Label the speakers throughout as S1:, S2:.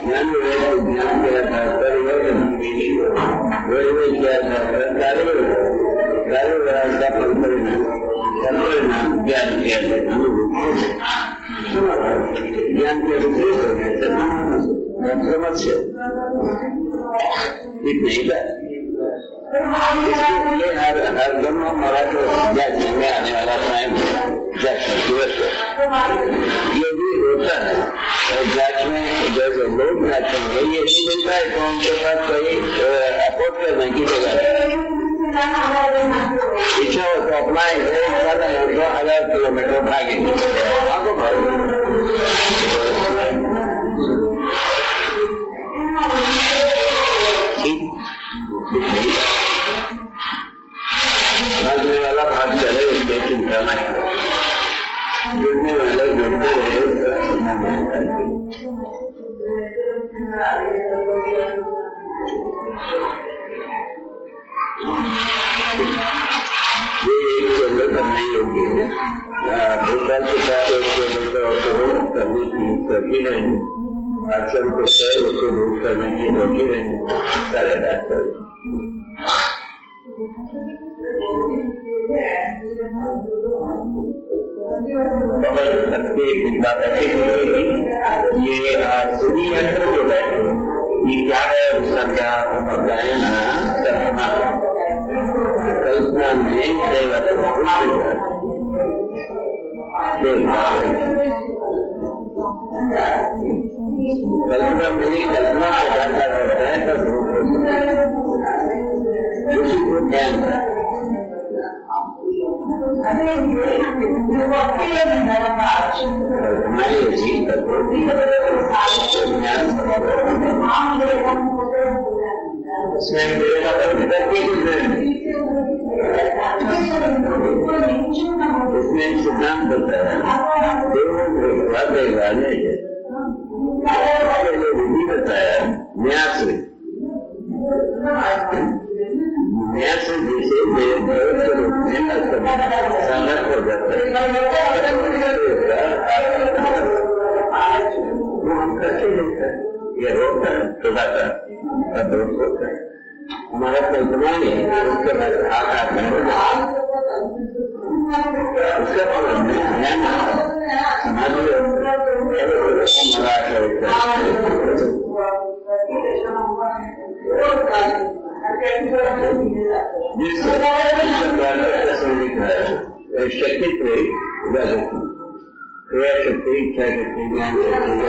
S1: ज्ञान किया था परिवर्तन किया था परिणाम ज्ञान किया था ज्ञान के समस्या इसलिए हर दोनों हमारा जो जज में आने वाला टाइम दिवस ये भी होता है और जज में जैसे लोग जाते हैं ये नहीं मिलता है तो उनके पास कोई अपोर्ट करने की जगह इच्छा हो तो अपना 1000 किलोमीटर भागे आगो भागे भागने वाला भाग चले उसके चिंता नहीं जुड़ने वाले जुड़ते रहे ये एक केंद्र करने योग्य है भूतकाल के साथ एक केंद्र करने की कभी नहीं आश्रम को शहर उसको दूर करने की कभी नहीं सारे डॉक्टर ये सुनी यंत्र जो है ये क्या है उसका क्या गायन कल्पना कल्पना में कल्पना में कल्पना को जानता रहता है तब उसी को ज्ञान इसमें सिद्धांत होता है विधि बताया न्यास जैसे के रूप में सामर्थ हो जाता है वो हम करके देखते हैं ये होता है सुधाता है दोष होता है हमारा कल्पना है उसके बाद आकार में उसका फल ज्ञान समाधि शक्ति क्रिया शक्ति इच्छा शक्ति ज्ञान शक्ति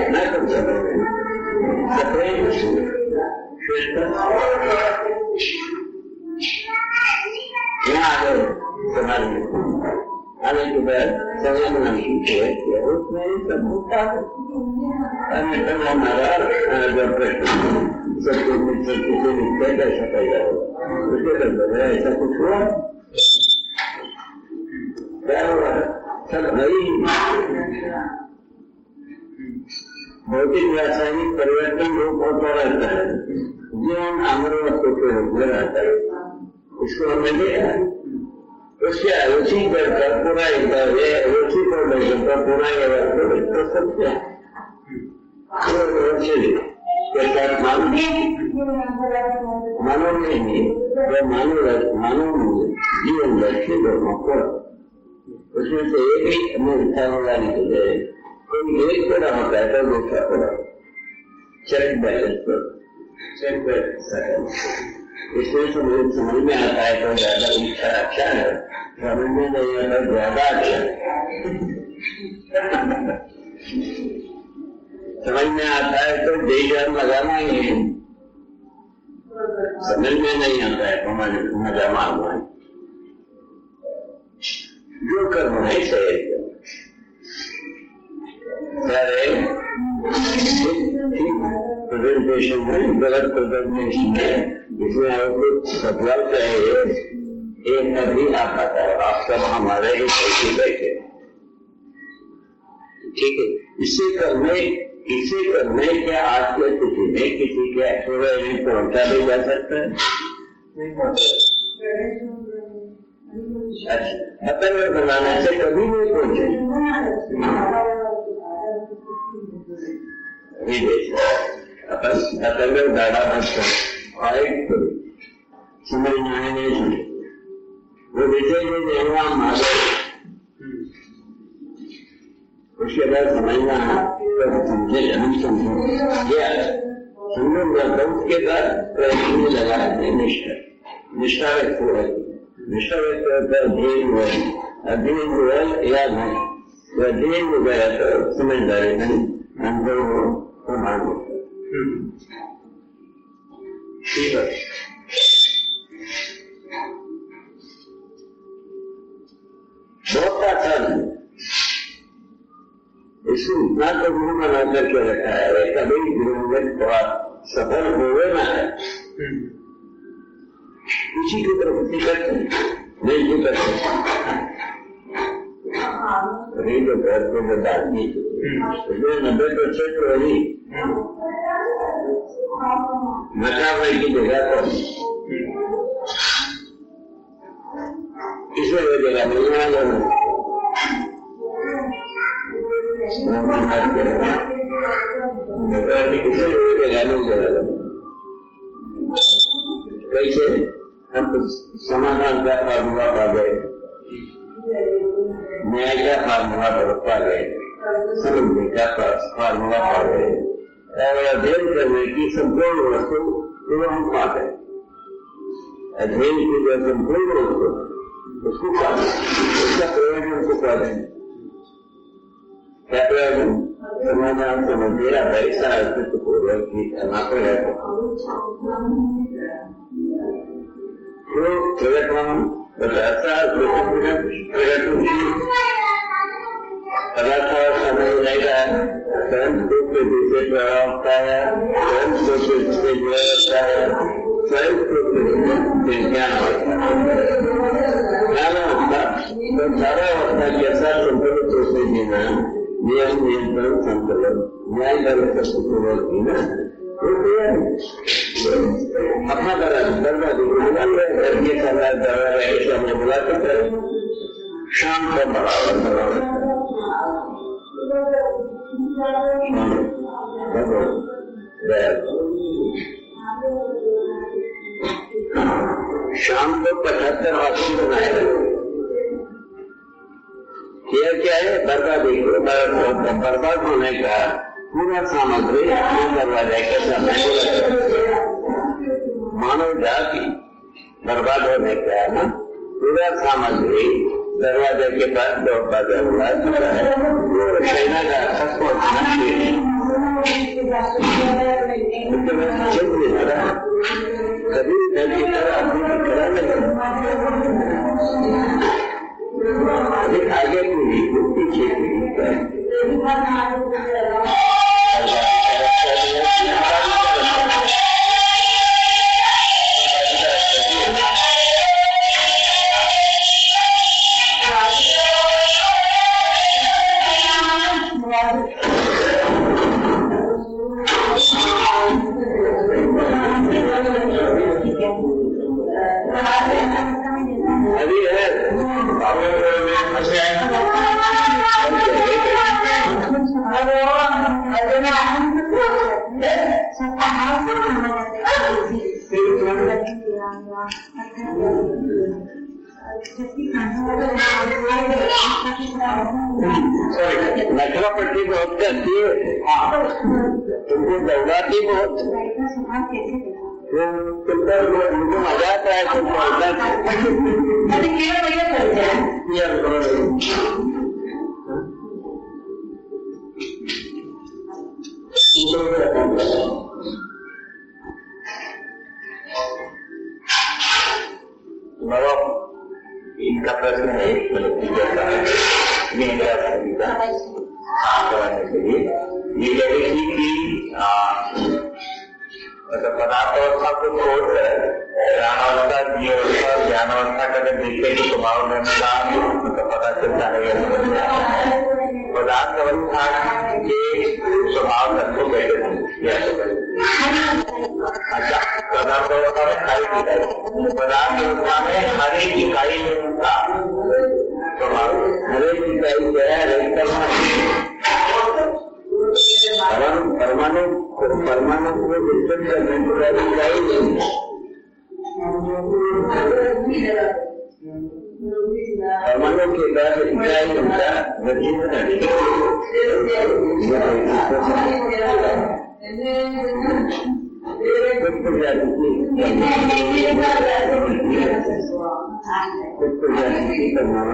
S1: न कर सकते समाज में आने के बाद संयम सीखे उसमें सब होता है हमारा जब सबको से पैदा पैदा हुआ उसके अंदर ऐसा कुछ हुआ क्या हुआ सब वही भौतिक रासायनिक परिवर्तन रूप होता रहता है जीवन अमर वस्तु के रूप में रहता है उसको हमने लिया उसके रुचि कर पूरा रुचि को लेकर पूरा ये वस्तु तो सत्य मानव नहीं मानव जीवन लक्ष्य दोनों को उसमें से एक ही मूर्खता वाला निकले कोई एक पूरा होता है तो दूसरा पूरा चेक बैलेंस इसमें समझ में आता है तो ज्यादा इच्छा अच्छा है समझ में नहीं आता ज्यादा अच्छा समझ में आता है तो बेजान लगाना ही है समझ में नहीं आता है तो मजा मारना है जो कर्म है सही प्रेजेंटेशन है गलत प्रेजेंटेशन है इसमें आपको बदलाव चाहिए एक अभी आप बताओ आप सब हमारे ही पैसे बैठे ठीक है इससे करने के आज के स्थिति में किसी के एक्सोरेज में पहुंचा भी जा सकता है नहीं पहुंचा पतंग बनाने से कभी नहीं पहुंचे। पतंग दाढ़ा बचकर समझ में आए नहीं सुने वो जैसे देवा माधव उसके बाद समझना समझे हम समझो उसके बाद प्रयत्न लगा निष्ठा व्यक्त हो निष्ठा व्यक्त होता है अध्ययन हुआ अध्ययन हुआ याद है तो अध्ययन हो गया तो समझदारी नहीं अनुभव हो प्रमाण हो। ठीक है बहुत आसान है इसको इतना तो गुरु बना करके रखा है कभी गुरु में थोड़ा सफल हुए ना है इसी की तरफ करते नहीं भी करते अभी तो घर को बताती 90% वही मचा भाई की जगह पर किसी जगह नहीं आना कैसे हम तो समाधान का फार्मूला पा गए न्याय का फार्मूला पा गए समझने का फार्मूला पा गए और अध्ययन करने की संपूर्ण वस्तु तो हम पा गए अध्ययन की जो संपूर्ण वस्तु उसको पा गए उसका प्रयोजन को पा गए क्या प्रयोजन समाधान समझिए ऐसा अस्तित्व पूर्वक की मात्र है तो प्रयत्न ऐसा पदार्थ समय रहेगा स्वयं रूप के दूसरे प्रभावता है स्वयं रूप से जुड़ा रहता है स्वयं रूप से ज्ञान होता है ज्ञान अवस्था तो सारा अवस्था के साथ संतुलित रूप से जीना नियम नियंत्रण संतुलन न्याय व्यवस्था पूर्वक जीना अपना दरवाजा ये दरवाजा ऐसा हमने बुला सकते शाम को बराबर शाम को 75 वाक्य बनाए क्या है बर्बादी बर्बाद होने का पूरा सामग्री दरवाजा के सामने मानव जाति बर्बाद होने का पूरा सामग्री दरवाजे के पास दरवाजा हुआ है वो सेना का सब पहुंचना कभी इधर की तरह अपनी करा नहीं आगे पूरी पीछे पूरी अभी है नखरा पट्टी बहुत करती है तुमको दौड़ाती बहुत तुमको मजा आता है इनका प्रश्न है कराने के लिए ये लड़की की मतलब पदार्थावस्था को छोड़कर ज्ञानावस्था जीवावस्था ज्ञानावस्था का जब देखते कि स्वभाव का मतलब पता चलता है पदार्थ अवस्था के स्वभाव तत्व कैसे अच्छा पदार्थ अवस्था में हर एक इकाई, पदार्थ अवस्था में हर एक इकाई का हर एक इकाई जो है हर एक परमाणु को डिस्टर्ब करने का इकाई नहीं है। परमाणु के बाद इकाई उनका गठित कुछ प्रजाति की परमाणु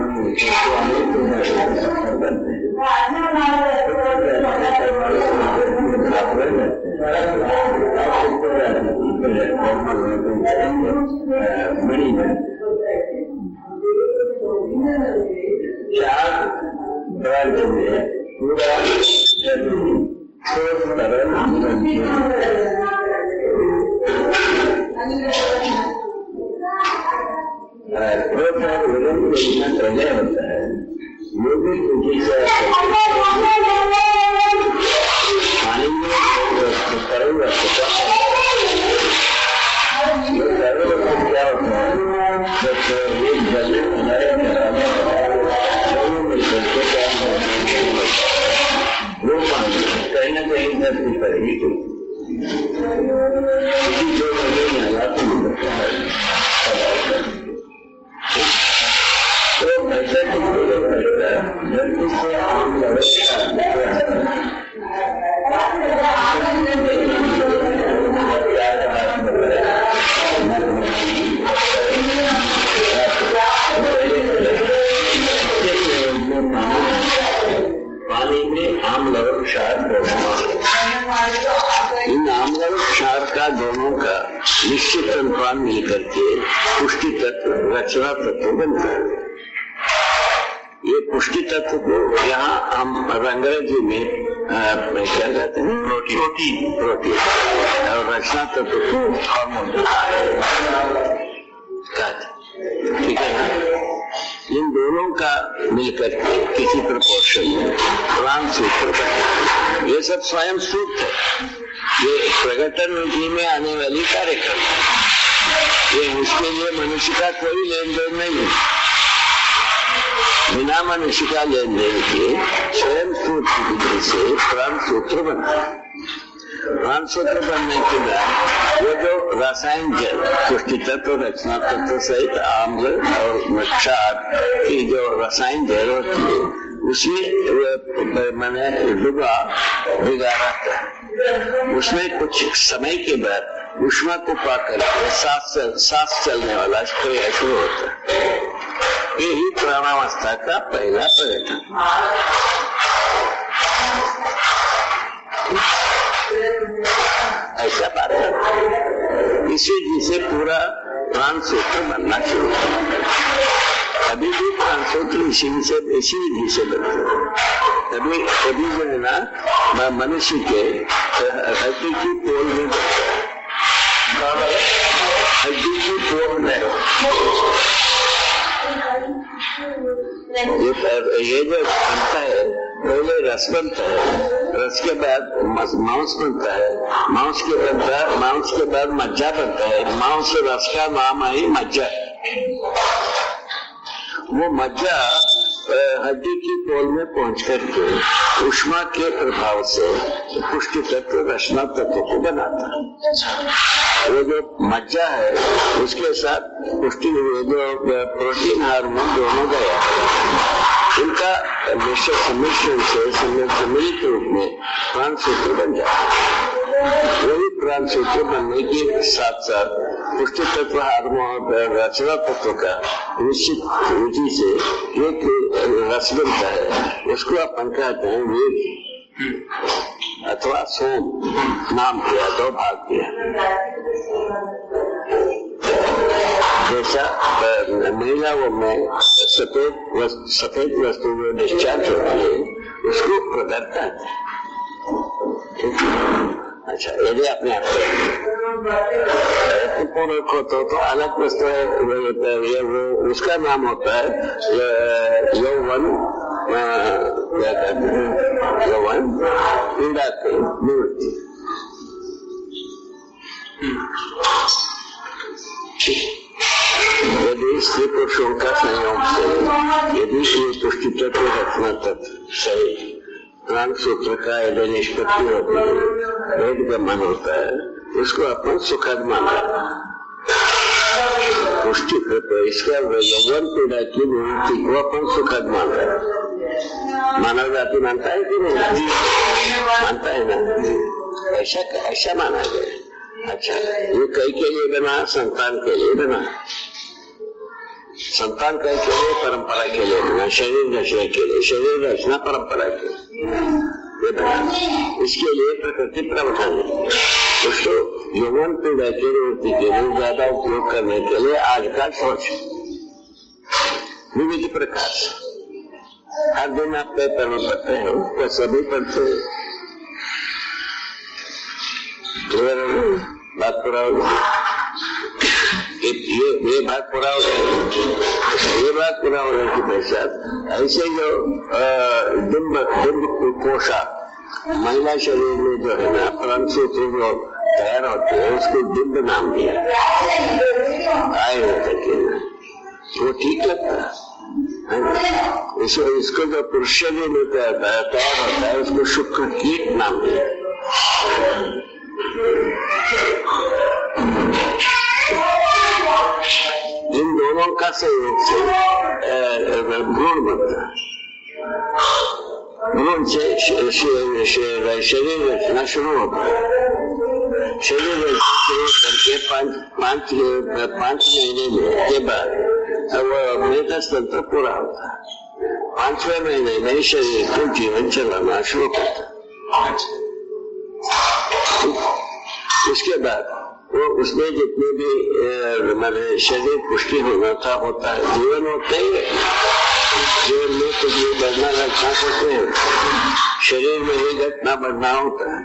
S1: बड़ी चार पूरा प्रलय होता है, वो भी पानी में तरल वस्तु क्या होता है, जब एक जल वो पानी कहीं न कहीं धरती पर ही तो ऐसा धरती से आम पानी में आम्ल क्षार इन आम्ल क्षार का दोनों का निश्चित अनुपात मिलकर के पुष्टि तत्व रचना तत्व बनता है। ये पुष्टि तत्व को यहाँ हम अंग्रेजी में क्या कहते हैं, प्रोटीन और रचना तत्व को हार्मोन कहते, ठीक है ना। इन दोनों का मिलकर के किसी प्रपोर्शन में प्राण सूत्र बने। ये सब स्वयं सूत्र है, ये प्रकटन विधि में आने वाली कार्यक्रम है। ये उसके लिए मनुष्य का कोई लेन देन नहीं है। बिना मनुष्य का लेन देन के स्वयं सूत्र विधि से प्राण सूत्र बनता है। प्राण सूत्र बनने के बाद वो जो रासायनिक जल पुष्टि तत्व रचना तत्व सहित आम्ल और क्षार की जो रासायनिक जल होती है उसमें मैंने भिगा रहता है। उसमें कुछ समय के बाद ऊष्मा को पाकर सांस चलने वाला क्रिया शुरू होता है। ये ही प्राणावस्था का पहला प्रकटन। ऐसा बात है। इसी जिसे पूरा प्राण सूत्र बनना शुरू हुआ। अभी भी प्राण सूत्र इसी विधि से बनते हैं। अभी जो है ना मनुष्य के हड्डी की पोल में हड्डी की पोल में ये जो बनता है, पहले रस बनता है, रस के बाद मांस बनता है, मांस के बाद मज्जा बनता है। मांस रस का नाम है मज्जा। वो मज्जा हड्डी की पोल में पहुंच करके ऊष्मा के प्रभाव से पुष्टि तत्व रचना तत्व को बनाता है। वो जो मज्जा है उसके साथ पुष्टि जो प्रोटीन हार्मोन दोनों गया इनका सम्मिश्रण से सम्मिलित रूप में प्राण सूत्र बन जाता है। वही प्राण सूत्र बनने के साथ साथ पुष्टि तत्व हार्मोन रचना तत्व का निश्चित रुचि से एक रस बनता है। उसको अपन कहते हैं वेद अथवा सोम नाम किया, दो भाग किया। जैसा महिलाओं में सफेद वस्तु जो डिस्चार्ज होती है उसको प्रदर्शन है। अच्छा, यदि अपने आप रखो तो अलग वस्तु है, वो उसका नाम होता है यौवन। क्या कहते हैं यौवन, पीड़ा की निवृत्ति। यदि स्त्री पुरुषों का संयोग से यदि ये पुष्टि तत्व रचना तत्व सही प्राण सूत्र का यदि निष्पत्ति होती है, वेद गमन होता है, उसको अपन सुखद माना। पुष्टि इसका यौवन पीड़ा की निवृत्ति को अपन सुखद मानता है। मानव जाति मानता है कि नहीं? मानता है ना? ऐसा माना गया। अच्छा, ये कई के लिए बना? संतान के लिए बना। संतान कई के लिए? परंपरा के लिए बना। शरीर रचना के लिए, शरीर रचना परंपरा के लिए बना। इसके लिए प्रकृति प्रावधान है। उसको यौवन पीड़ा की निवृत्ति के लिए ज्यादा उपयोग करने के लिए आज का सोच विविध प्रकार से हर दिन आप पेपर में पढ़ते हो, तो सभी पढ़ते हैं। बात पूरा हो गई, ये बात पूरा हो गई, ये बात पूरा होने के पश्चात ऐसे जो डिम्ब कोशा महिला शरीर में जो है ना प्राण सूत्र जो तैयार होते हैं, उसको डिम्ब नाम दिया आयुर्वेद के। वो ठीक लगता है। इसको जो पुरुष शरीर में तैयार होता है, उसको शुक्र कीट नाम दिया। इन दोनों का संयोग से भ्रूण बनता है। भ्रूण से शरीर रचना शुरू होता है। शरीर रचना शुरू करके पांच महीने के बाद मेदस तंत्र पूरा होता है। 5वें महीने में शरीर को जीवन चलाना शुरू करता है। उसके बाद वो उसमें जितने भी हमारे शरीर पुष्टि होना था होता है। जीवन होता ही है। जीवन में कुछ भी बढ़ना घटना होते हैं, शरीर में ही घटना बढ़ना होता है।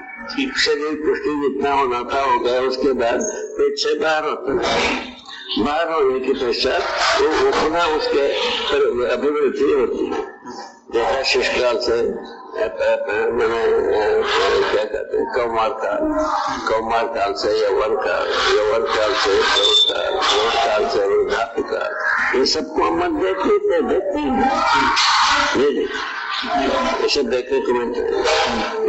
S1: शरीर पुष्टि जितना होना था हो गया। उसके बाद पेट से बाहर होता है। बाहर होने के पश्चात वो पुनः उसके अभिवृद्धि होती है। जैसा शिशुकाल से मैंने क्या कहते हैं कौमार काल से यौवन काल से प्रौढ़ काल से वृद्धाप्य काल, ये सबको हम देखते ये सब देखने को मिलते हैं।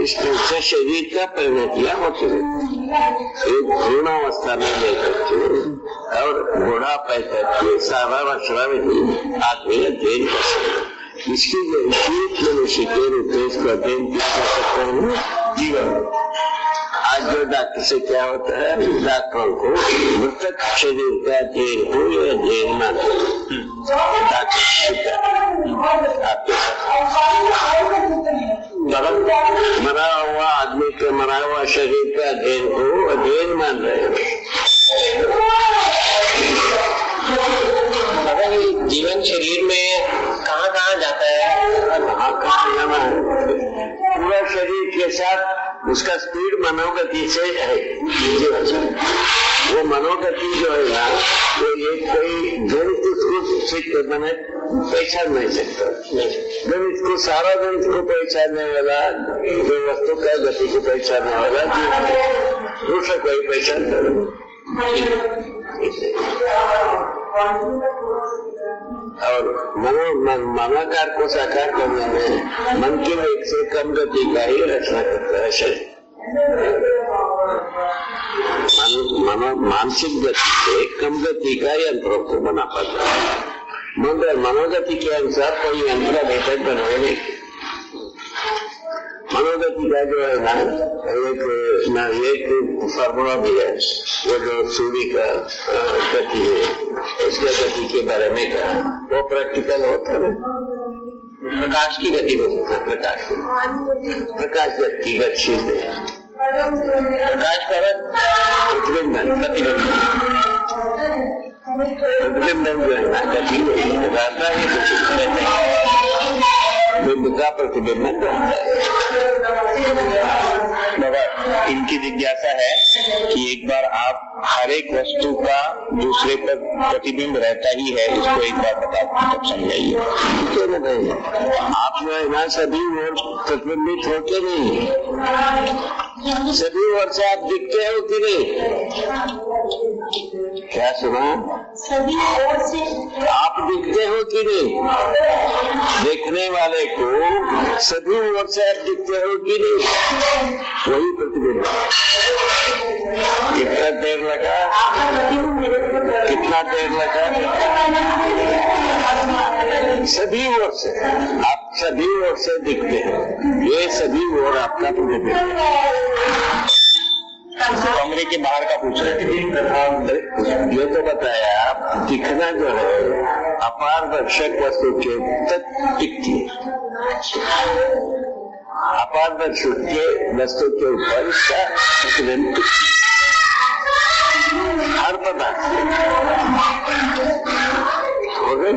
S1: इस तरह से शरीर का परिणतियां होती है। एक भ्रूणावस्था में लेकर और बुढ़ापे तक के सारा आदमी अध्ययन कर सकता है। इसकी मनुष्य के रूप में इसको अध्ययन कर सकते हैं जीवन। आज जो डॉक्टर से क्या होता है, डॉक्टरों को मृतक शरीर का अध्ययन हो या अध्ययन मानते मरा हुआ आदमी के मरा हुआ शरीर का अध्ययन को अध्ययन मान रहे हैं।
S2: जीवन शरीर में कहाँ कहाँ जाता है?
S1: कहाँ जाना है? पूरा शरीर के साथ उसका स्पीड मनोगति से है जीवन से। वो मनोगति जो है ना, वो ये कोई गणित उसको मैंने पहचान नहीं सकता। गणित को सारा गणित को पहचानने वाला, जो वस्तु का गति को पहचानने वाला दूसरा कोई पहचान करो। और मनाकार को साकार करने में मन की एक से कम गति का ही रचना करता है शरीर। मानसिक गति से कम गति का यंत्रों को बना पाता है। मगर मनोगति के अनुसार कोई यंत्र अभी तक बनाए नहीं। मनोगति का जो है ना एक फॉर्मूला भी है, वो जो सूर्य का गति है उसके गति के बारे में कहा, वो प्रैक्टिकल होता है। प्रकाश की गति होता है। प्रकाश गति गतिशील है। प्रकाश का प्रतिबिंबन जो है ना गति रहता है। बिंब का प्रतिबिंब रहता है।
S3: बाबा, इनकी जिज्ञासा है कि एक बार आप हर एक वस्तु का दूसरे पर प्रतिबिंब रहता ही है, इसको एक बार बता तब समझाइए।
S1: क्यों ना भाई, आप जो है ना सभी ओर प्रतिबिंबित होते नहीं, सभी ओर से आप दिखते हो कि नहीं? क्या सुना?
S4: सभी ओर से
S1: आप दिखते हो कि नहीं? देखने वाले को सभी ओर से आप दिखते हो कि नहीं? वही प्रतिबिंब। कितना देर लगा? कितना देर लगा? सभी ओर से आप सभी ओर से दिखते हैं, ये सभी ओर आपका प्रतिबिंब।
S3: कमरे के बाहर का पूछ रहे थे।
S1: ये तो बताया, दिखना जो है अपारदर्शक वस्तु के तक टिकती है, अपारदर्शक के वस्तु के ऊपर इसका प्रतिबिंब हर पदार्थ हो गए।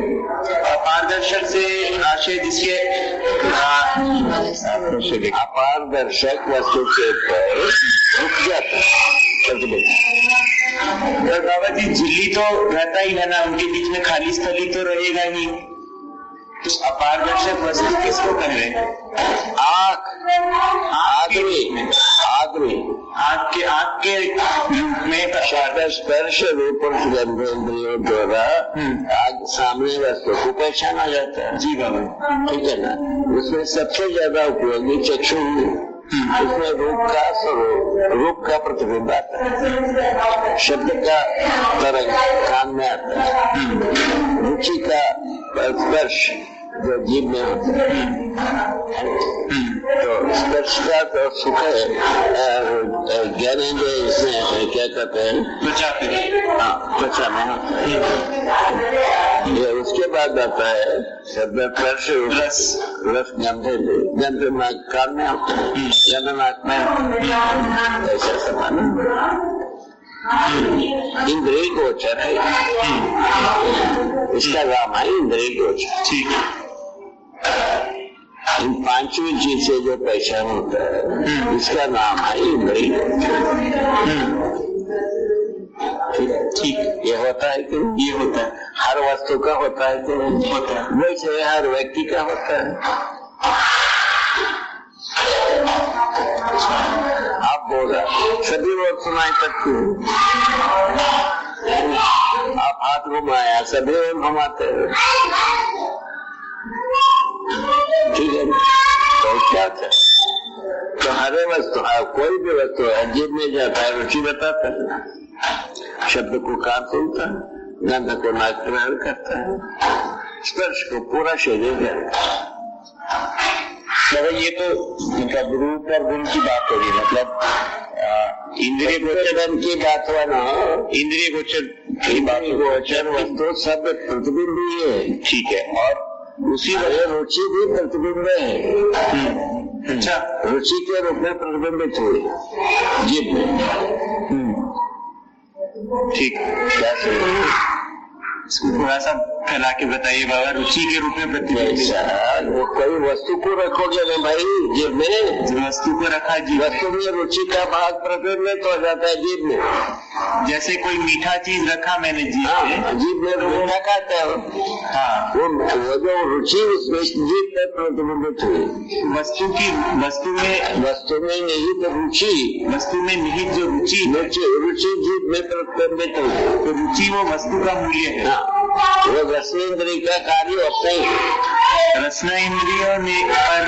S3: अपारदर्शक से आशय जिसके
S1: अपारदर्शक वस्तु के ऊपर रुक जाता है।
S3: बाबा जी, झिल्ली तो रहता ही है ना, उनके बीच में खाली स्थली तो रहेगा ही। तो अपारदर्शक वस्तु किसको कह रहे हैं? आँख के रूप में
S1: स्पर्श रूप और गंधेंद्रियों द्वारा आग सामने वस्तु को पहचाना जाता है।
S3: जी बाबा,
S1: ठीक है ना। उसमें सबसे ज्यादा उपयोगी चक्षु, उसमें रूप का प्रतिबिंब आता है, शब्द का तरंग कान में आता है, रुचि का स्पर्श जो जीभ में होता है। तो स्पर्श का तो सुख ज्ञानेंद्रिय इसमें क्या कहते हैं?
S3: त्वचा पे।
S1: हाँ, त्वचा में होता है। ये उसके बाद आता है शब्द स्पर्श रस गंध नाक कान में होता है, गंध नाक में ऐसा समान इंद्रिय गोचर है। इसका नाम है इंद्रिय गोचर।
S3: ठीक है।
S1: इन पांचवी चीज से जो पहचान होता है इसका नाम है इंद्रिय गोचर।
S3: ठीक,
S1: ये होता है कि
S3: ये होता है।
S1: हर वस्तु का होता है कि नहीं
S3: होता है।
S1: वैसे हर व्यक्ति का होता है। आप बोल रहे सभी लोग सुनाई सकते हैं। आप हाथ घुमाया, सभी लोग घुमाते हैं। ठीक है, तो क्या था? तो हर वस्तु है, कोई भी वस्तु है, जीभ में जाता है, रुचि बताता है, शब्द को कान सुनता है, गंध को नाक ग्रहण करता है, स्पर्श को पूरा शरीर करता है।
S3: ये तो मतलब रूप और गुण की बात होगी, मतलब इंद्रिय गोचर
S1: की बात हुआ ना,
S3: इंद्रिय गोचर की बात
S1: गोचर वस्तु सब प्रतिबिंब ही है।
S3: ठीक है। और
S1: उसी वजह रुचि भी प्रतिबिंब है।
S3: अच्छा,
S1: रुचि के रूप में प्रतिबिंबित हुई जीभ में।
S3: ठीक, क्या थोड़ा सा फैला के बताइए बाबा। रुचि के रूप में प्रतिबिंब,
S1: वो कोई वस्तु को रखोगे ना भाई जीभ में,
S3: वस्तु को रखा जीभ,
S1: वस्तु में रुचि का भाग प्रतिबिंबित हो जाता है जीभ में।
S3: जैसे कोई मीठा चीज रखा मैंने जीभ में,
S1: जीभ में मीठा खाता है।
S3: हाँ,
S1: वो जो रुचि उसमें जीभ में प्रतिबिंबित हुई।
S3: वस्तु में
S1: निहित रुचि,
S3: वस्तु में निहित जो
S1: रुचि जीभ में प्रतिबिंबित हुई।
S3: तो रुचि वो वस्तु का मूल्य है।
S1: वो रसनेन्द्रिय का कार्य होता है।
S3: रसनेन्द्रियों ने पर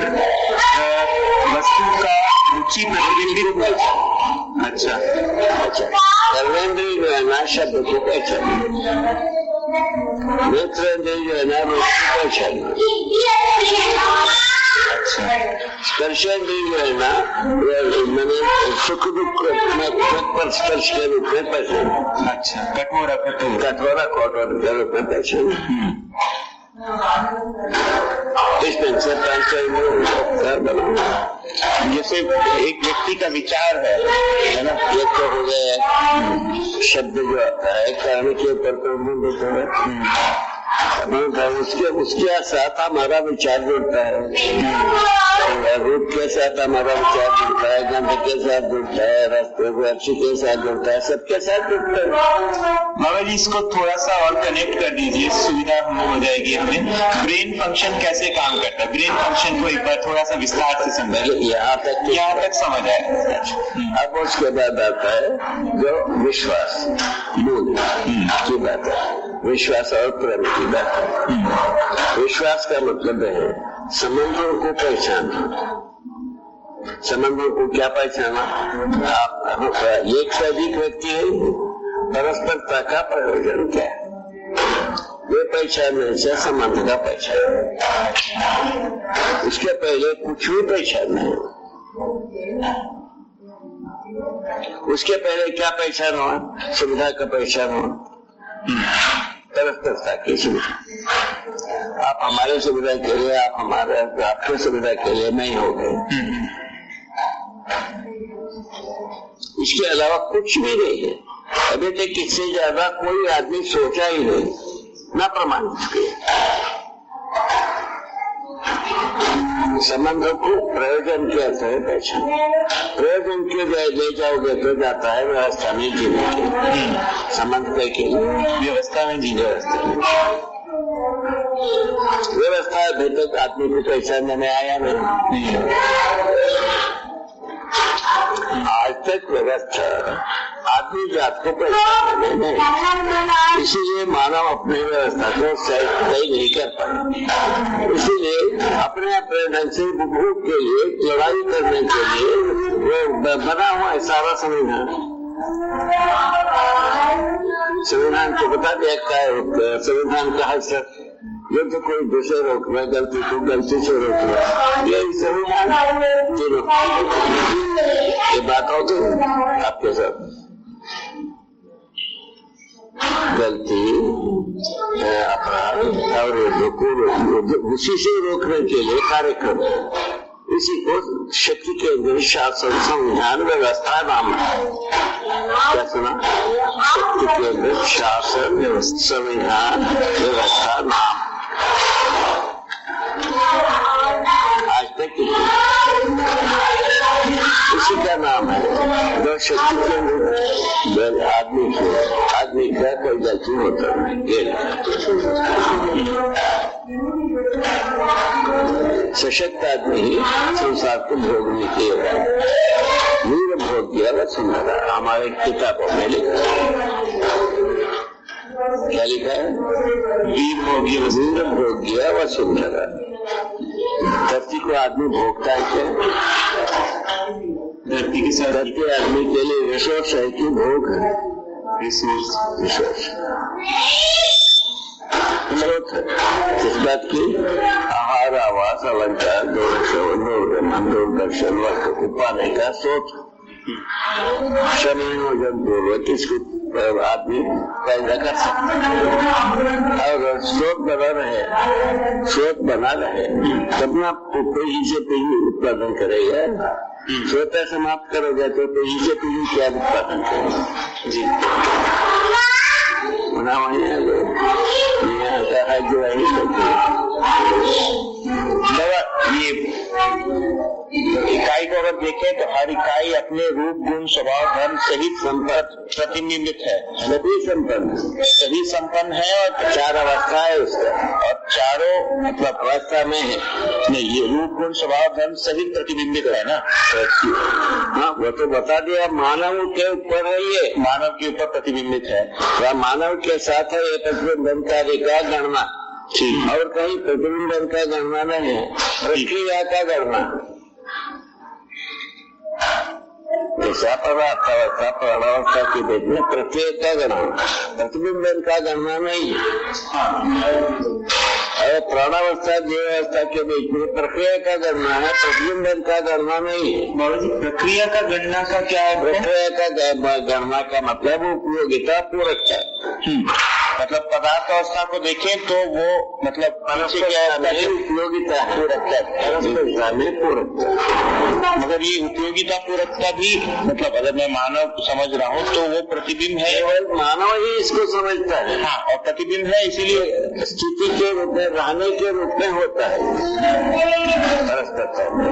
S3: वस्तु का रुचि प्रतिबिंबित हुआ। अच्छा,
S1: कर्मेंद्रिय जो है ना शब्द को पहचान, नेत्रेंद्रिय जो है ना रूप को पहचान, स्पर्शेंद्रिय जो है ना मैंने सुख दुख पर स्पर्श के रूप में पहचान।
S3: अच्छा, कठोरा
S1: के रूप में पहचान। इसमें से
S3: जैसे एक व्यक्ति का विचार है ना,
S1: ये तो हो गया शब्द जो आता है कर्म के ऊपर प्रतिबिंबित है। उसके साथ हमारा विचार जुड़ता है, रूप के साथ हमारा विचार जुड़ता है, गंध के साथ जुड़ता है, रस के साथ जुड़ता है, सबके साथ जुड़ता है।
S3: बाबा जी इसको थोड़ा सा और कनेक्ट कर दीजिए, सुविधा हमें हो जाएगी। हमें ब्रेन फंक्शन कैसे काम करता है, ब्रेन फंक्शन को एक बार थोड़ा सा विस्तार से समझाइए। यहाँ तक समझ आए।
S1: अब उसके बाद आता है जो विश्वास मूल की बात है, विश्वास और प्रेम की बात है। विश्वास का मतलब है संबंधों को पहचानना। संबंधों को क्या पहचाना? आप एक से अधिक व्यक्ति है, परस्परता का प्रयोजन क्या है, ये पहचानने से संबंध का पहचान। इसके पहले कुछ भी पहचानना है। उसके पहले क्या पहचान हुआ? सुविधा का पहचान हुआ, परस्परता की सुविधा। आप हमारे सुविधा के लिए, आप हमारे आपके सुविधा के लिए नहीं हो गए, इसके अलावा कुछ भी नहीं है। अभी तक इससे ज्यादा कोई आदमी सोचा ही नहीं, ना प्रमाणित किया। संबंधों को प्रयोजन के अर्थ है पहचान। प्रयोजन के ले जाओगे तो जाता है व्यवस्था में जीने के, संबंध के व्यवस्था में जीने। व्यवस्था अभी तक आदमी को पहचानने में आया नहीं। आज तक व्यवस्था आदमी जात को पहचानने में नहीं, इसीलिए मानव अपनी व्यवस्था को सही नहीं कर पाए। इसीलिए अपने अपने ढंग से भूख के लिए, लड़ाई करने के लिए वो बना हुआ है सारा संविधान। संविधान को बता दिया क्या है, संविधान का हक युद्ध कोई दूसरे रोकना, गलती को गलती से रोकना, ये संविधान तीनों ये बात होती है आपके साथ। गलती, अपराध और उसी से रोकने के लिए कार्यक्रम, इसी को शक्ति केंद्र शासन संविधान व्यवस्था नाम है। क्या सुना? शक्ति केंद्र शासन संविधान व्यवस्था नाम। आज तक इसी का नाम है। जो शक्ति केंद्र आदमी का कोई गलती होता है, सशक्त आदमी ही संसार को भोगने के वीर भोग किया वसुंधरा। हमारे किताबों में लिखा है, क्या लिखा है? वीर भोग्य वसुंधरा। धरती को आदमी भोगता है क्या? धरती के साथ धरती आदमी के लिए रिसोर्स है कि भोग है? रिसोर्स इस बात की आहार, आवास, अलंकार, दूरदर्शन वस्तु को पाने का सोच संयोजन पूर्वक इसको आदमी पैदा कर सकता है। और स्रोत बना रहे तब ना पीढ़ी से पीढ़ी उत्पादन करेगा। स्रोत समाप्त करोगे तो पीढ़ी से पीढ़ी क्या उत्पादन करेगा? जी बना वही है जो ये इकाई को अगर देखें तो हर इकाई अपने रूप, गुण, स्वभाव, धर्म सहित प्रतिबिंबित है। सभी संपन्न है और चार अवस्था है उसका, और चारों मतलब अवस्था में है। नहीं, ये रूप, गुण, स्वभाव, धर्म सहित प्रतिबिंबित है ना। हाँ, वो तो बता दिया। मानव के ऊपर है, ये मानव के ऊपर प्रतिबिंबित है। मानव के साथ है ये प्रतिबिंबकारी का गणना, और कहीं प्रतिबिंबन का गणना नहीं है, प्रक्रिया का गणना। जैसा पदार्थावस्था प्राणावस्था के बीच में प्रक्रिया का गणना, प्रतिबिंबन का गणना नहीं है। और प्राणावस्था जीवावस्था के बीच में प्रक्रिया का गणना है, प्रतिबिंबन का गणना नहीं है। प्रक्रिया का गणना का क्या है? प्रक्रिया का गणना का मतलब उपयोगिता पूरकता। मतलब पदार्थ अवस्था को देखें तो वो मतलब उपयोगिता है, पूरकता में पूरकता।
S3: मगर ये उपयोगिता पूरकता भी, मतलब अगर मैं मानव समझ रहा हूँ तो वो प्रतिबिंब है,
S1: केवल मानव ही इसको समझता है।
S3: हाँ, और प्रतिबिंब है, इसीलिए
S1: स्थिति के रूप में, रहने के रूप में होता है।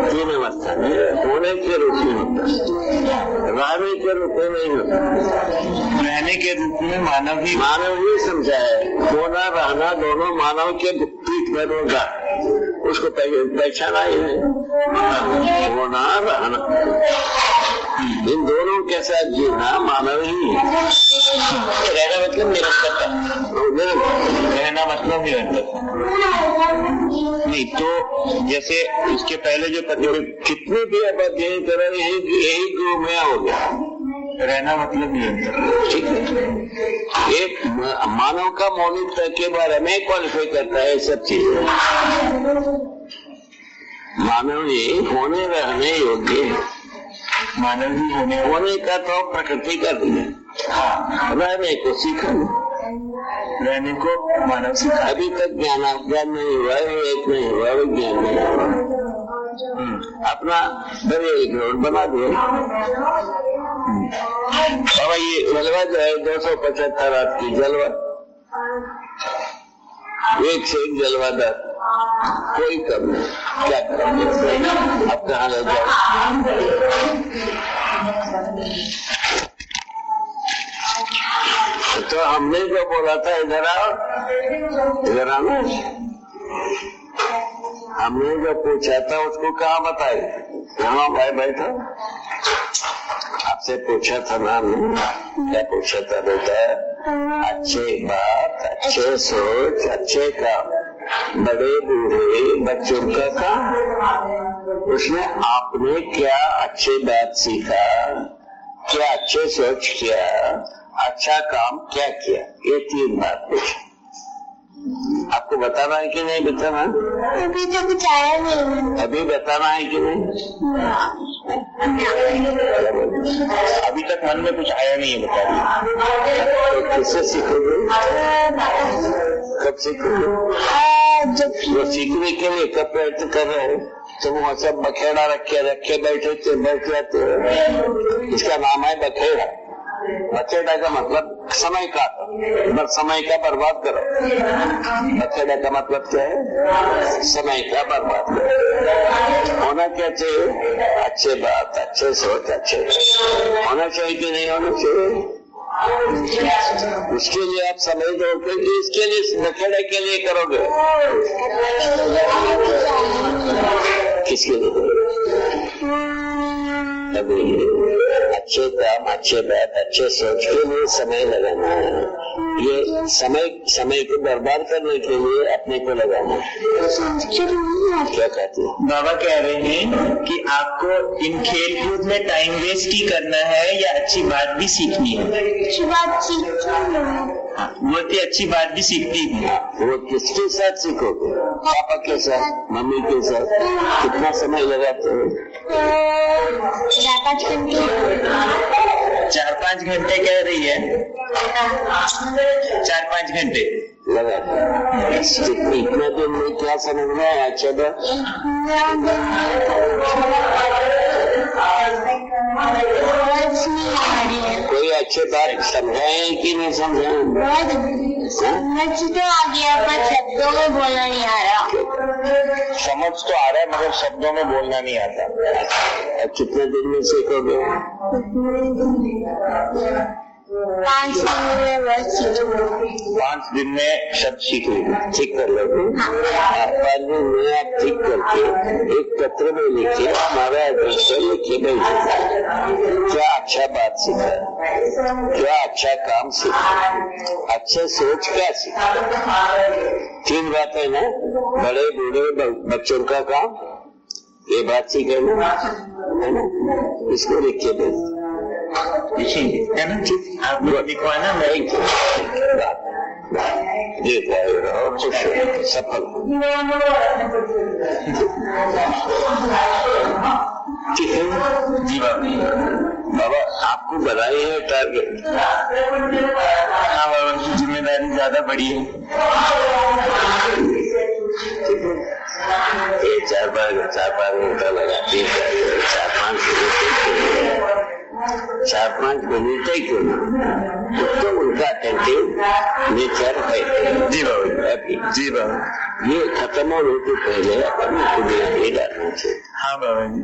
S1: तीन अवस्था में होने के रूप में होता है, रहने के रूप में नहीं होता।
S3: रहने के रूप में मानव ही
S1: समझा है। होना रहना दोनों मानव के पीठ में होगा, उसको पहचाना ही नहीं। होना रहना इन दोनों के साथ जीना मानव ही है।
S3: रहना मतलब निरंतरता, रहना मतलब निरंतरता नहीं। तो जैसे इसके पहले जो
S1: कितने भी आप अध्ययन करो, यही गुरु में हो गया।
S3: रहना मतलब निरंतर,
S1: ठीक है। एक मानव का मौलिकता के बारे में क्वालिफाई करता है सब चीजें। मानव ही होने रहने योग्य है।
S3: मानव ही
S1: होने का तो प्रकृति का भी है। हाँ, रहने को सीखा,
S3: रहने को मानव सीखा।
S1: अभी तक ज्ञान नहीं हुआ, एक नहीं हुआ, विज्ञान नहीं हुआ। अपना बड़े रोड बना दिया। बाबा ये जलवा जो है 275 रात की जलवा, एक से एक जलवादार, कोई कम नहीं। क्या करेंगे, अब कहाँ ले जाओ? तो हमने जो बोला था इधर आओ, इधर आना, हमने जो पूछा था उसको कहाँ बताए? यहाँ भाई बैठा, आपसे पूछा था ना हमने, क्या पूछा था बेटा? अच्छे बात, अच्छे सोच, अच्छे काम, बड़े बूढ़े बच्चों का काम। उसमें आपने क्या अच्छी बात सीखा, क्या अच्छे सोच किया, अच्छा काम क्या किया, ये तीन बात पूछी। आपको बताना है कि नहीं बताना?
S4: अभी तो कुछ आया नहीं।
S1: अभी बताना है कि नहीं?
S3: अभी तक मन में कुछ आया नहीं है, बता दीजिए।
S1: तो किससे सीखोगे? कब सीखोगे? वो सीखने के लिए कब प्रयत्न कर रहे हैं? तो वो सब बखेड़ा रखे बैठ जाते हो। इसका नाम है बखेड़ा। बखेड़ा का मतलब समय का, बस समय का बर्बाद करो। बखेड़ा का मतलब क्या है? समय का बर्बाद करो। होना क्या चाहिए? अच्छे बात, अच्छे सोच, अच्छे होना चाहिए कि नहीं होना चाहिए? उसके लिए आप समय दोगे कि इसके लिए बखेड़े के लिए करोगे? किसके लिए? अभी अच्छे काम, अच्छे बात, अच्छे सोच के लिए समय लगाना है। ये समय को बर्बाद करने के लिए अपने को लगाना है। क्या कहते हैं?
S3: बाबा कह रहे हैं कि आपको इन खेल कूद में टाइम वेस्ट ही करना है या अच्छी बात भी सीखनी है?
S4: अच्छी बात सीखनी,
S3: बोलती अच्छी बात भी सीखती है।
S1: वो किसके साथ सीखोगे? पापा के साथ, मम्मी के साथ? कितना समय लगाते हो?
S4: 4-5 घंटे।
S3: 4-5 घंटे कह रही है। 4-5 घंटे
S1: लगाते। इतना दिन में क्या समझना है? अच्छा बात कोई अच्छी बात समझाए कि नहीं समझाए?
S4: समझ तो आ गया पर शब्दों में बोलना नहीं आ रहा।
S3: समझ तो आ रहा है मगर शब्दों में बोलना नहीं आता।
S1: कितने दिन में सीखोगे?
S4: 5 दिन में बस सीखोगे।
S3: 5 दिन में शब्द सीख लेंगे।
S1: ठीक कर लोगे? 5 दिन में आप ठीक करके एक पत्र में लिखिए, हमारा एड्रेस पर लिखिए भेजिए। क्या अच्छा बात सीखा, क्या अच्छा काम सीखा, अच्छे सोच क्या सीखा। 3 बातें ना, बड़े बूढ़े बच्चों का काम, ये बात सीखे ना, है ना? इसको लिखिए भेजिए,
S3: है ना? ठीक, आप लिखवाना। मैं
S1: सफल। ठीक है
S3: जी
S1: बाबा, आपको बधाई है टारगेट।
S3: हाँ बाबा, जिम्मेदारी ज्यादा बड़ी है।
S1: ये 4-5 घंटा लगाती है, 4-5 मिनट ही क्यों ना, तो उनका अटेंटिव नेचर है।
S3: जी बाबा जी बाबा,
S1: ये खत्म होने के पहले अपन नहीं डालना चाहिए।
S3: हाँ बाबा जी,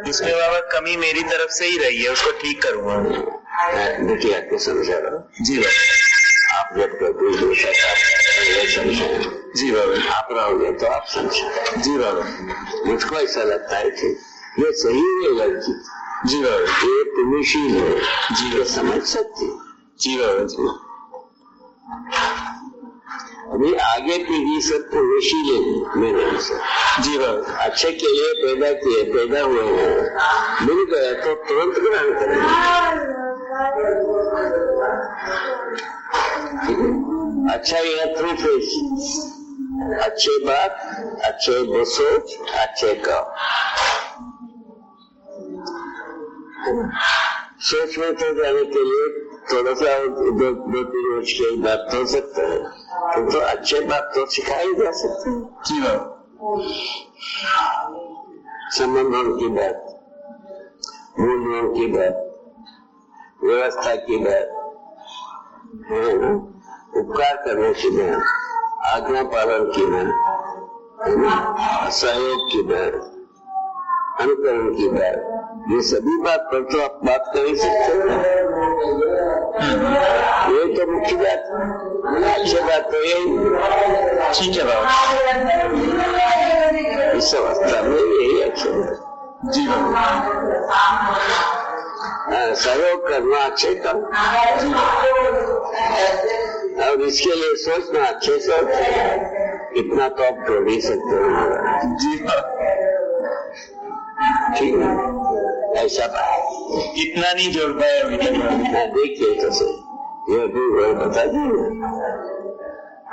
S3: इसमें बाबा कमी मेरी तरफ से ही रही है, उसको ठीक करूंगा।
S1: बिटिया को समझा रहा।
S3: जी बाबा,
S1: आप जब कोई दूसरा समझे,
S3: जी बाबा,
S1: आप रहोगे तो आप समझे।
S3: जी बाबा,
S1: मुझको ऐसा लगता है कि ये सही है लड़की,
S3: जी बाबा,
S1: ये पुण्यशील है
S3: जी,
S1: ये समझ सकती।
S3: जी बाबा जी,
S1: अभी आगे पीढ़ी सब पुण्यशील है मेरे से।
S3: जी बाबा,
S1: अच्छे के लिए पैदा हुए हैं, मिल गए तो तुरंत ग्रहण करेंगे। अच्छा ये थ्री फेस, अच्छे बात, अच्छे सोच, अच्छे काम। सोच में तो जाने के लिए थोड़ा सा 2-3 वर्ष की बात हो सकता है, तो अच्छे बात तो सिखाई जा सकती है।
S3: जी बाबा,
S1: संबंधों की बात, मूल्यों की बात, व्यवस्था की बात, उपकार करने की बात, आज्ञा पालन की बात, सहयोग की बात, अनुकरण की बात, ये सभी बात पर तो आप बात कर ही सकते हैं। ये तो मुख्य बात है, अच्छी बात तो यही।
S3: ठीक है बाबा,
S1: इस अवस्था में यही अच्छी बात।
S3: जी बाबा,
S1: सहयोग करना अच्छे काम, और इसके लिए सोचना अच्छे से, इतना तो आप कर ही सकते हो।
S3: जी बाबा,
S1: ठीक है, ऐसा बात
S3: इतना नहीं जोड़ पाया अभी तक।
S1: देखिए तो सही, ये भी बता दिए,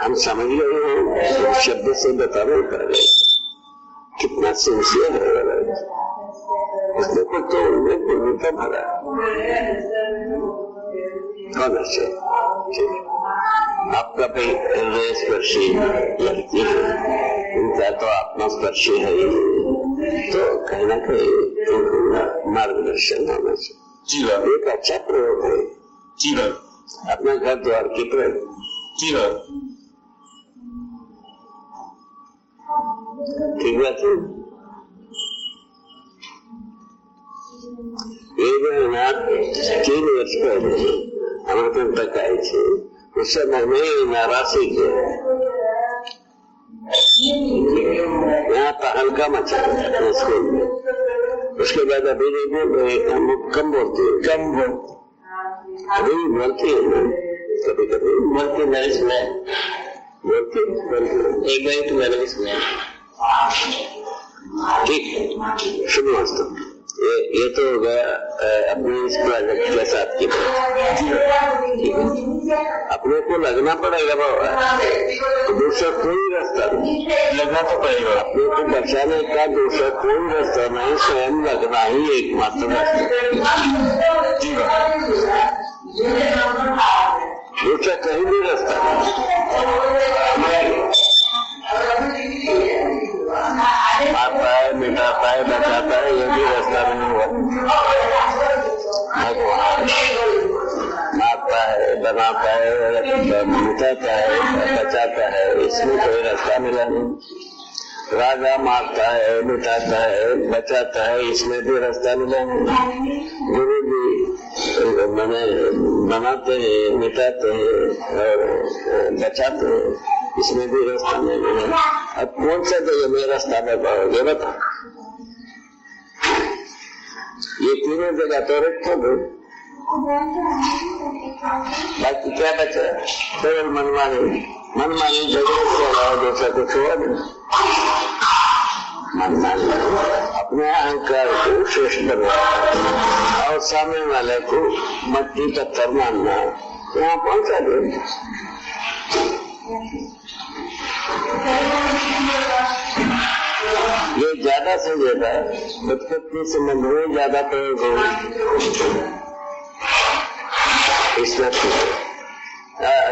S1: हम समझ गए हैं, शब्द से बताना पड़ गए कितना सिंसियर है। उसने को तो उन्हें तो भरा कौन अच्छे। आपका भी हृदय स्पर्शी लड़की है, उनका तो आत्मा स्पर्शी है, तो कहीं ना कहीं मार्गदर्शन होना चाहिए।
S3: जी बाबा,
S1: एक अच्छा प्रयोग है।
S3: जी बाबा,
S1: अपना घर द्वार की प्रयोग।
S3: जी बाबा,
S1: ठीक बात है। तीन वर्ष पहले अमरकंट तक आए थे, उस समय में नारासी के यहाँ तहलका मचा स्कूल में। उसके बाद अभी नहीं बोल रहे, हम कम बोलते हैं, अभी बोलते हैं, कभी कभी बोलते, मैंने सुना है, बोलते एक बार तो मैंने भी सुना है। ठीक, सुनो वास्तव ये तो हो गया अपने इस प्रोजेक्ट के साथ की बात। अपने को लगना पड़ेगा बाबा, दूसरा कोई रास्ता नहीं,
S3: लगना तो पड़ेगा।
S1: अपने को बचाने का दूसरा कोई रास्ता नहीं, स्वयं लगना ही एकमात्र रास्ता।
S3: जी बाबा,
S1: दूसरा कहीं भी रास्ता मारता है, मिटाता है, बचाता है, ये भी रास्ता नहीं हुआ। भगवान मारता है, बनाता है, मिटाता है, बचाता है, इसमें कोई रास्ता मिला नहीं। राजा मारता है, मिटाता है, बचाता है, इसमें भी रास्ता मिला नहीं। गुरु जी मैंने बनाते हैं, मिटाते हैं और बचाते हैं, इसमें भी रास्ता नहीं मिला। अब कौन सा जगह में रास्ता बताओगे, बता। ये तीनों जगह तो रखो दो, बाकी क्या बचा? केवल मनमानी जगह से अलावा दूसरा कुछ हुआ नहीं। मनमानी अपने अहंकार को श्रेष्ठ बनना और सामने वाले को मट्टी पत्थर मानना, यहाँ पहुंचा दो। ये ज्यादा से ज्यादा उत्पत्ति संबंध में ज्यादा प्रयोग हो ईश्वर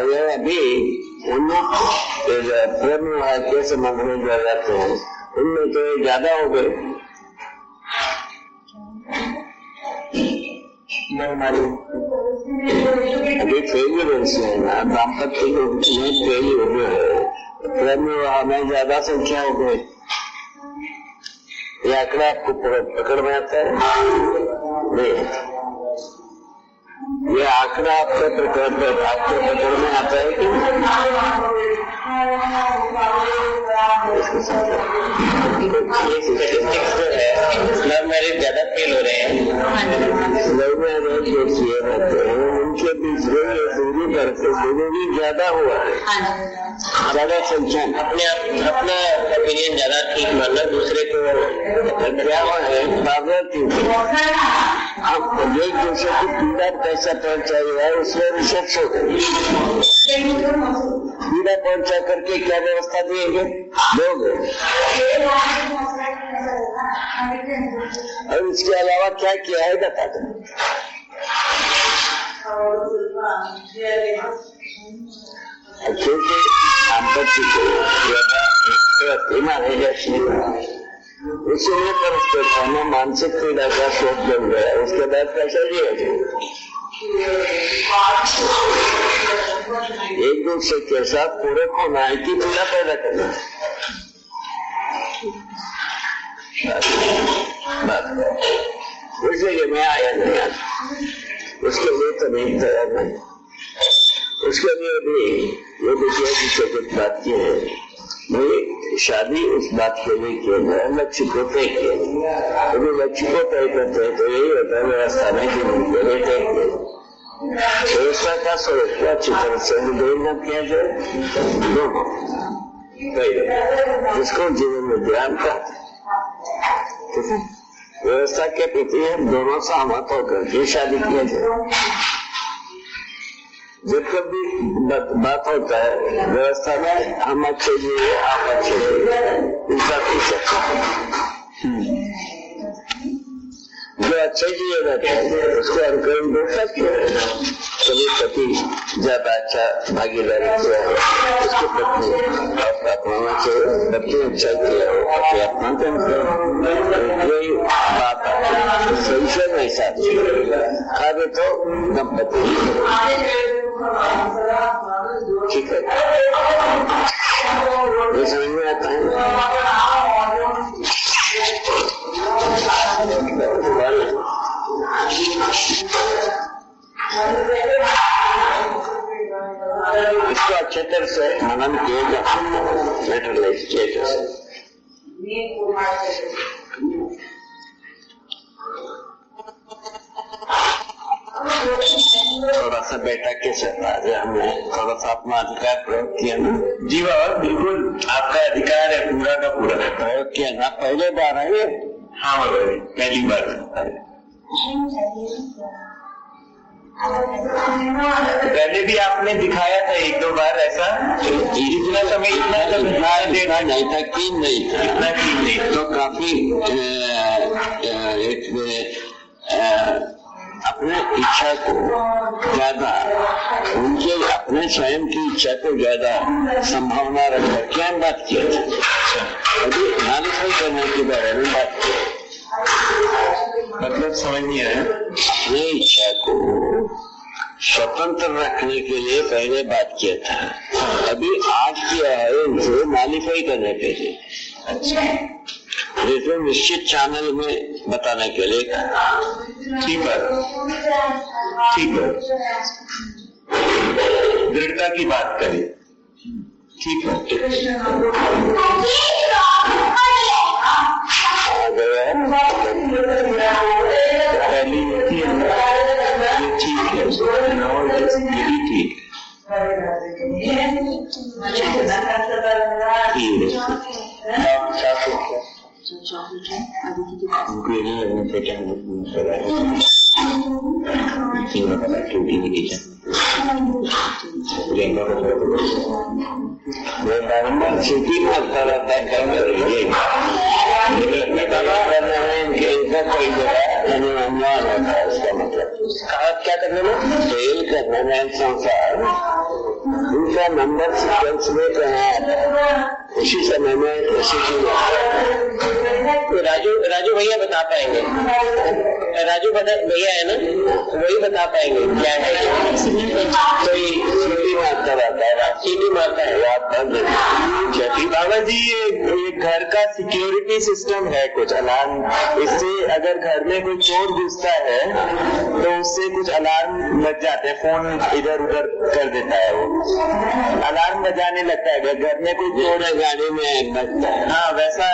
S1: ये अभी उन्नत ब्रह्म के संबंध में जो जाते हैं उनमें तो ज्यादा हो गए। अभी फेलियर्स है ना, दाम्पत्य में फेलियर है, प्रेम विवाह में ज्यादा संख्या हो गई। ये आंकड़ा आपको पकड़ में आता है? नहीं, ये आंकड़ा आपके पकड़ में आता है कि
S2: लव मैरिज ज्यादा फेल हो रहे हैं।
S1: लव मैरिज जो किए रहते हैं उनके बीच में दूरी करके दूरी ज्यादा हुआ है, ज्यादा संख्या।
S2: अपना ओपिनियन ज्यादा ठीक मानना, दूसरे को
S1: क्या है हम एक दूसरे को पीड़ा कैसा पहुंचाएगा उसमें रिसर्च हो गई। पीड़ा पहुंचा करके क्या व्यवस्था देंगे, दोगे। और इसके अलावा क्या किया है बता दो। क्योंकि संपत्ति को ज्यादा माने जाती इसलिए परस्पर खाना मानसिक पीड़ा का शोक बन गया। उसके बाद कैसा दिया एक दूसरे के साथ पूरक होना है कि पीड़ा पैदा करना उस जगह में आया नहीं आता, उसके लिए तो नहीं तैयार नहीं। उसके लिए भी ये देखिए जिससे कुछ बात की है भाई, शादी उस बात के लिए किया जाए, लक्ष्य को तय किया। अभी लक्ष्य को तय करते हैं तो यही होता है व्यवस्था में कि तय किया व्यवस्था का स्वरूप अच्छी तरह से निर्णय किया जाए। दोनों जिसको जीवन में ध्यान कहते हैं, व्यवस्था के प्रति हम दोनों सहमत होकर के शादी किया जाए। जब कभी बात होता है व्यवस्था में हम अच्छे जिए आप अच्छे जिए, जो अच्छे जिए रहते हैं उसको अनुकरण दो सकते हैं। कभी पति ज्यादा अच्छा भागीदारी किया है, उसकी पत्नी अपनाना चाहिए, पत्नी अच्छा किया हो पति अपना यही बात सही से नहीं साथी खाते तो दंपति ठीक है। ये समझ में आता है। इसको अच्छे तरह से मनन किया जा सकता है, मेटरलाइज किया जा सकता थोड़ा सा बेटा के साथ आज हमने थोड़ा सा अपना अधिकार प्रयोग किया ना।
S3: जी बाबा बिल्कुल आपका अधिकार है, पूरा का पूरा
S1: प्रयोग किया ना। पहले बार है।
S3: हाँ बाबा पहली बार। पहले भी आपने दिखाया था एक दो बार ऐसा, इतना समय इतना
S1: नहीं था कि नहीं था,
S3: इतना की नहीं
S1: तो काफी अपने इच्छा को ज्यादा, उनके अपने स्वयं की इच्छा को ज्यादा संभावना रखकर क्या बात किया था। अभी नालिफाई करने के बारे में बात की,
S3: मतलब समझ नहीं आया।
S1: अपने इच्छा को स्वतंत्र रखने के लिए पहले बात किया था, अभी आज किया है उनको नालिफाई करने के लिए।
S3: अच्छा,
S1: तो निश्चित चैनल में बताने के लिए
S3: ठीक है, ठीक है, दृढ़ता की बात करें। ठीक है, पहली ठीक है, यही ठीक
S1: सिटी में लगता रहता है कोई जगह अनुमान होता है। उसका मतलब क्या करने में फेल करने में संसार उनका नंबर सीक्वेंस में कहाँ उसी समय में प्रसिद्धि
S2: राजू भैया बता पाएंगे, राजू भैया है ना, वही बता पाएंगे क्या है।
S1: कोई सीटी मारता रहता है,
S2: सीटी मारता है।
S3: बाबा जी ये घर का सिक्योरिटी सिस्टम है कुछ अलार्म, इससे अगर घर में कोई चोर घुसता है तो उससे कुछ अलार्म बज जाते हैं, फोन इधर उधर कर देता है, वो अलार्म बजाने लगता है घर में कोई चोर है गाड़ी में बजता है। हाँ वैसा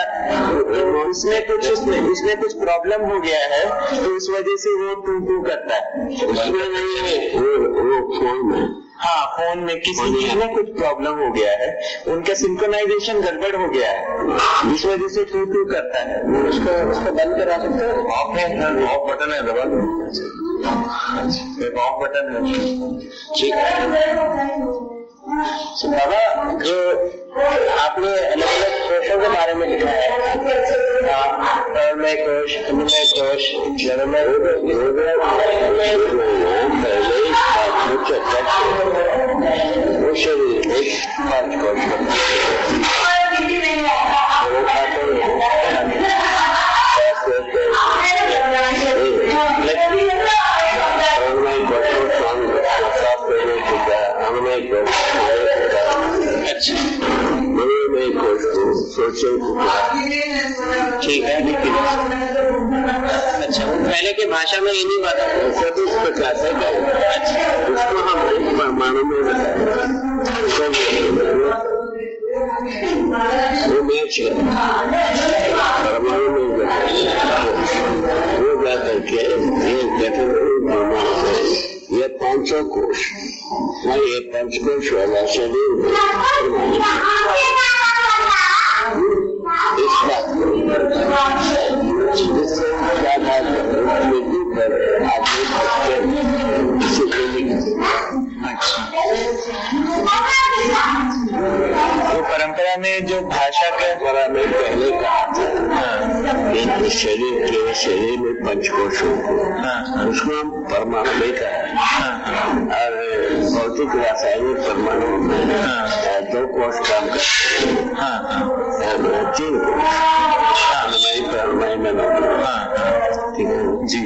S3: उसमें कुछ प्रॉब्लम हो गया है तो उस वजह से वो टू करता है।
S1: उसमें नहीं है वो फोन में,
S3: हाँ फोन में किसी चीज में कुछ प्रॉब्लम हो गया है, उनका सिंक्रोनाइजेशन गड़बड़ हो गया है, इस वजह से टू करता है।
S2: उसको बंद करा सकते हो।
S3: ऑफ है, ऑफ बटन है, दबा दो, एक ऑफ बटन है।
S2: ठीक है बाबा, जो आपने अलग अलग कोशों के बारे में लिखा है, मैं कोश, अनुमय कोश, जन्मय
S1: वो शरीर एक 5 कोश
S2: ठीक है। अच्छा पहले के भाषा में इन्हीं बात
S1: सब इस प्रकार से उसको हम परमाणु में वो मैच है परमाणु में वो जा करके ये 500 कोश, ये पंचकोश वाला शरीर इस बात जिससे क्या मृत्यु पर
S3: तो परंपरा में जो भाषा के
S1: में पहले कहा था शरीर में पंचकोशों को उसको हम परमाणु में कहा और भौतिक रासायनिक परमाणु में 2 कोश काम करते हैं, 3 ठीक है
S3: जी।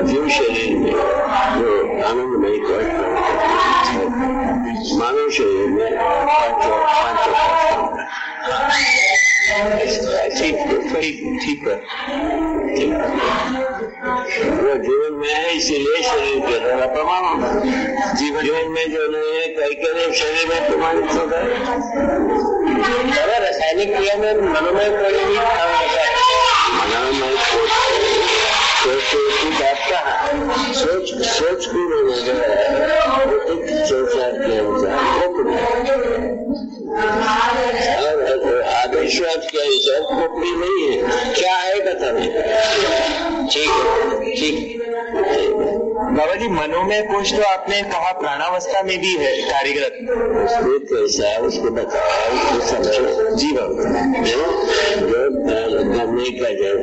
S1: जीव शरीर में जो आनंदमयी कोश मानव शरीर में 5
S3: ठीक है।
S1: वो जीवन में है इसीलिए शरीर के द्वारा प्रमाण जीवन में जो नहीं है कई शरीर में प्रमाणित होता है।
S2: रासायनिक क्रिया में मनोमय कोश भी काम करता है।
S1: मनोमय सोच पूर्ण हो जाए संसार के और आदेशवाद के अनुसार खोपड़ी नहीं है, क्या है बता नहीं।
S2: ठीक है, ठीक।
S3: बाबा जी मनोमय कोश तो आपने कहा प्राणावस्था में भी है कार्यरत,
S1: उसमें कैसा है उसको बताया, उसको समझो।
S3: जी बाबा
S1: जो गन्ने का जड़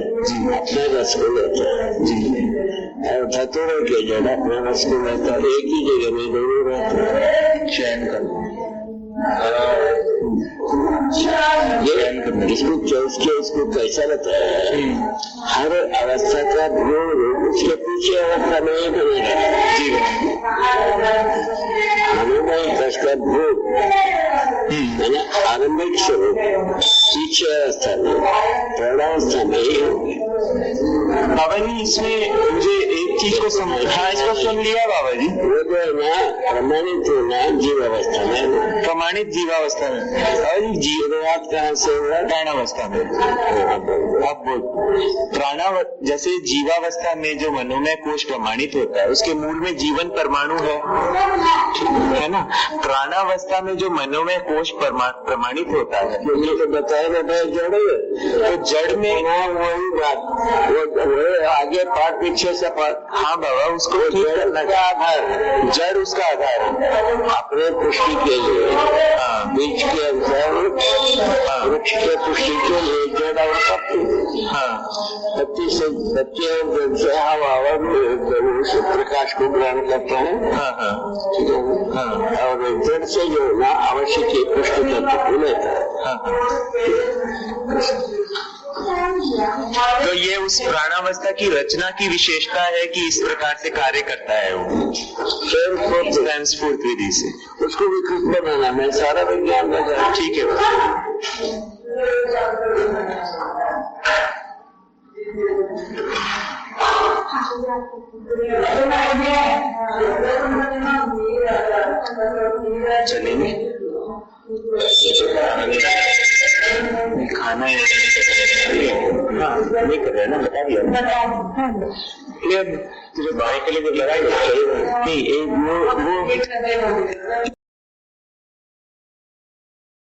S1: अपना रस को लेता है
S3: जी,
S1: और धतूरे के जड़ अपना रस को लेता है, एक ही जगह में दोनों रहते हैं,
S3: चयन कर
S1: ये इसको चौस के इसको कैसा लगता है, हर अवस्था का गुण उसके पीछे अवस्था नहीं बनेगा
S3: जी।
S1: मनोमय कोश का भोग मैंने आरंभिक स्वरूप पीछे अवस्था में प्राणावस्था में ही होगी।
S3: बाबा जी इसमें मुझे एक चीज को इसको सुन लिया बाबा जी,
S1: वो जो है ना प्रमाणित होना जीवावस्था में,
S3: प्रमाणित जीवावस्था में। बाबा जी
S1: जीववाद कहाँ से हुआ?
S3: प्राणावस्था में। अब जैसे जीवावस्था में जो मनोमय कोश प्रमाणित होता है उसके मूल में जीवन परमाणु है ना, प्राणावस्था में जो मनोमय कोश प्रमाणित होता है
S1: तो बताया ना भाई जड़ है,
S3: तो जड़ में
S1: वही बात वो आगे पाठ पीछे से पाठ
S3: हाँ बाबा, उसको ठीक करना
S1: का आधार,
S3: जड़ उसका आधार है।
S1: अपने पुष्टि के लिए
S3: हाँ
S1: बीज के अनुसार वृक्ष के पुष्टि के लिए जड़ और पत्ती,
S3: हाँ
S1: पत्ती से पत्ती और जड़ से हवा उस प्रकाश को ग्रहण करते हैं।
S3: हाँ हाँ
S1: ठीक है
S3: हाँ
S1: और जड़ से जो है ना आवश्यक ही पुष्ट तत्व को लेता है।
S3: हाँ। तो ये उस प्राणावस्था की रचना की विशेषता है कि इस प्रकार से कार्य करता है वो स्वयं स्फूर्त विधि से।
S1: उसको विकृत बनाना मैं सारा विज्ञान में जाना।
S3: ठीक है चलेंगे खाना हाँ नहीं कर रहे ना, बता दिया तुझे बाएं के लिए जब लगाई नहीं, एक वो